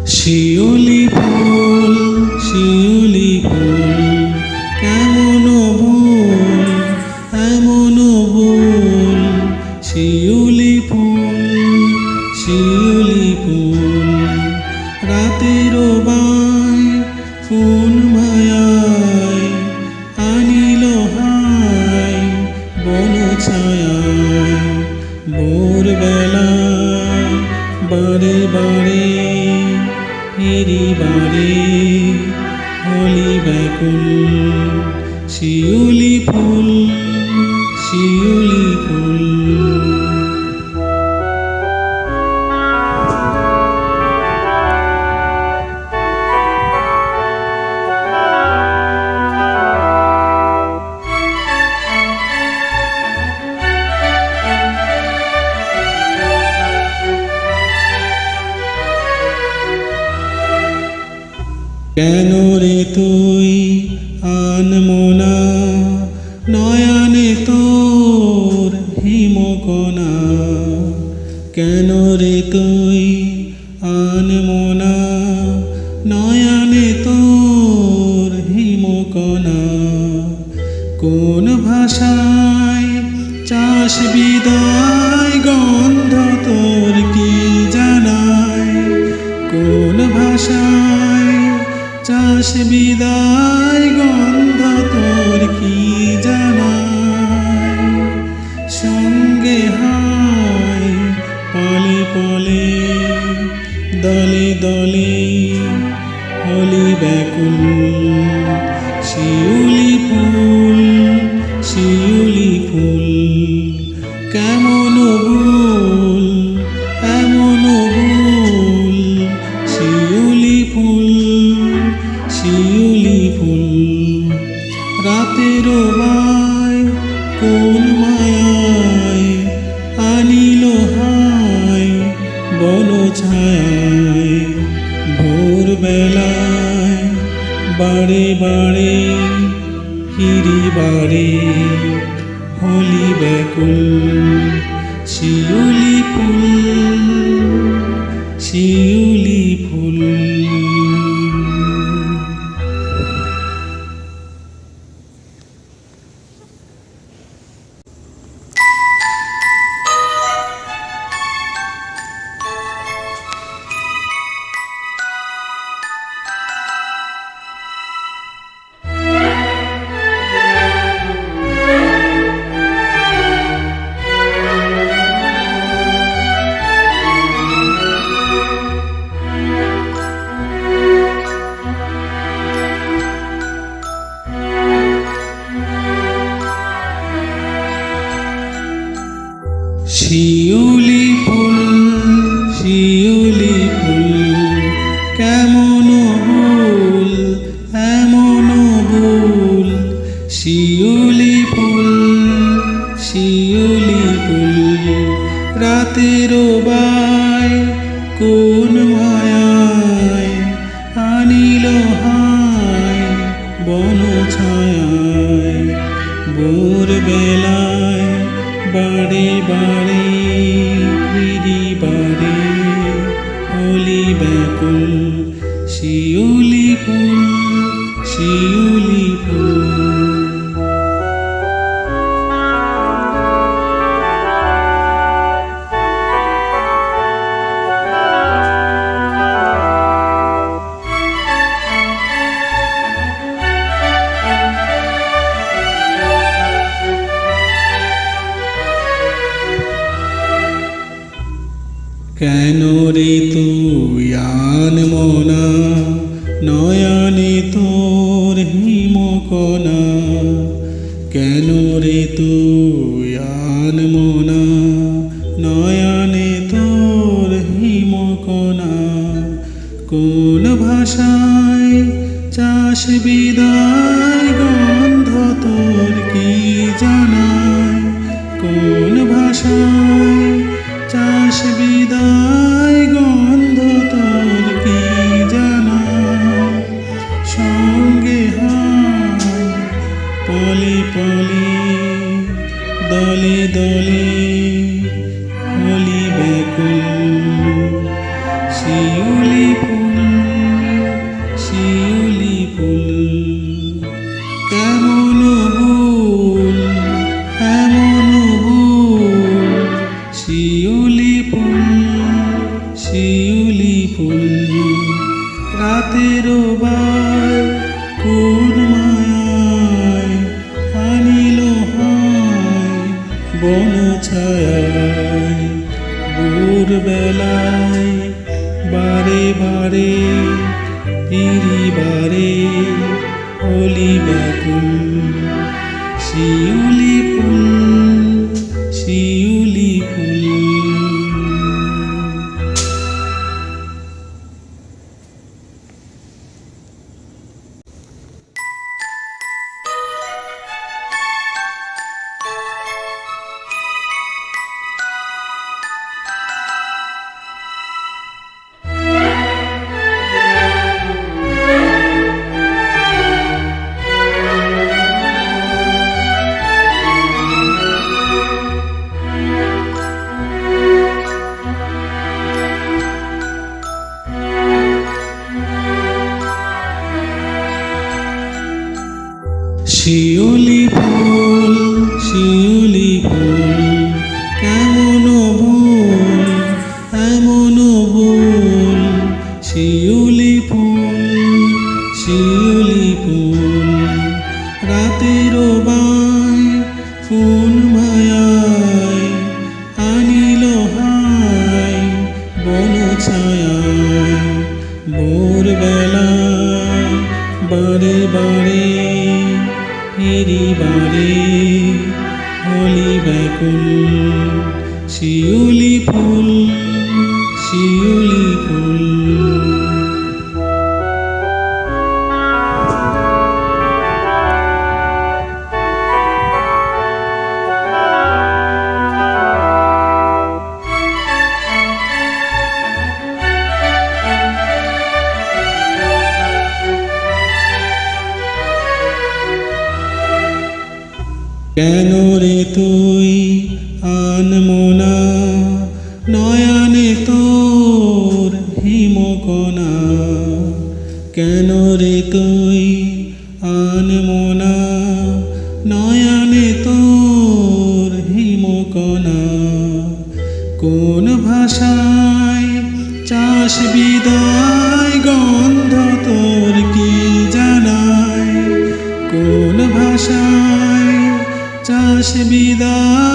শিউলি ফুল, শিউলি ফুল, কেমন ভুল, এমন ভুল। শিউলি ফুল, শিউলি ফুল, রাতের বাই কোন মায়ায় আনিল হায় বন ছায়ায়। ভোরবেলায় বারে বারে ফিরি বারে হলি ব্যাকুল। শিউলি ফুল, শিউলি ফুল। কেন রে তুই আনমনা নয়নে তোর হিমকণা। কেন রে তুই আনমনা নয়নে তোর হিমকণা। কোন ভাষায় চাষ বিদায় গন্ধ তোর কি জানায়। কোন ভাষায় চাষ বিদায় গন্ধ তোর কি জানায়। সঙ্গে হায় পলে পলে দলে দলে হলি ব্যাকুল। শিউলি ফুল, শিউলি ফুল, কেমন ভুল, এমন ভুল। শিউলি ফুল, শিউলি ফুল, রাতের বাই কোন মায়ায় আনিল হায় বন ছায়ায়। ভোরবেলায় বারে বারে ফিরি বারে হলি ব্যাকুল। শিউলি ফুল, শিউলি ফুল। শিউলি ফুল, শিউলি ফুল, কেমন ভুল, এমন ভুল। শিউলি ফুল, শিউলি ফুল, রাতের বাই কোন মায়ায় আনিল হায় বন ছায়ায়। ভোরবেলায় বারে বারে ফিরি বারে হলি ব্যাকুল। শিউলি ফুল, শিউলি ফুল। কেন রে তুই আনমনা নয়নে তোর হিমকণা। কেন রে তুই আনমনা নয়নে তোর হিমকণা। কোন ভাষায় চাষ বিদায় গন্ধ তোর কি জানায়। কোন ভাষায় চাষ বিদায় গন্ধ তোর কি জানায়। সঙ্গে হায় পলে পলে দলে দলে হলি ব্যাকুল। শিউলি ফুল, শিউলি ফুল রাতের বার কোন মায়ায় আনিল হায় বন ছায়ায় ভোর বেলায় বারে বারে ফিরিবারে হলি ব্যাকুল শিউলি ফুল শিউলি ফুল। শিউলি ফুল শিউলি ফুল কেমন ভুল এমন ভুল শিউলি ফুল শিউলি ফুল রাতের বাই কোন মায়ায় আনিল হায় বন ছায়ায় ভোর বেলায় বারে বারে ফিরিবারে হলি ব্যাকুল শিউলি ফুল শিউলি ফুল। কেন রে তুই আনমনা নয়নে তোর হিমকণা কেন রে তুই আনমনা নয়নে তোর হিমকণা কোন ভাষায় চাষ বিদায় গন্ধ তোর কি জানায় কোন ভাষায় চাষ বিদায়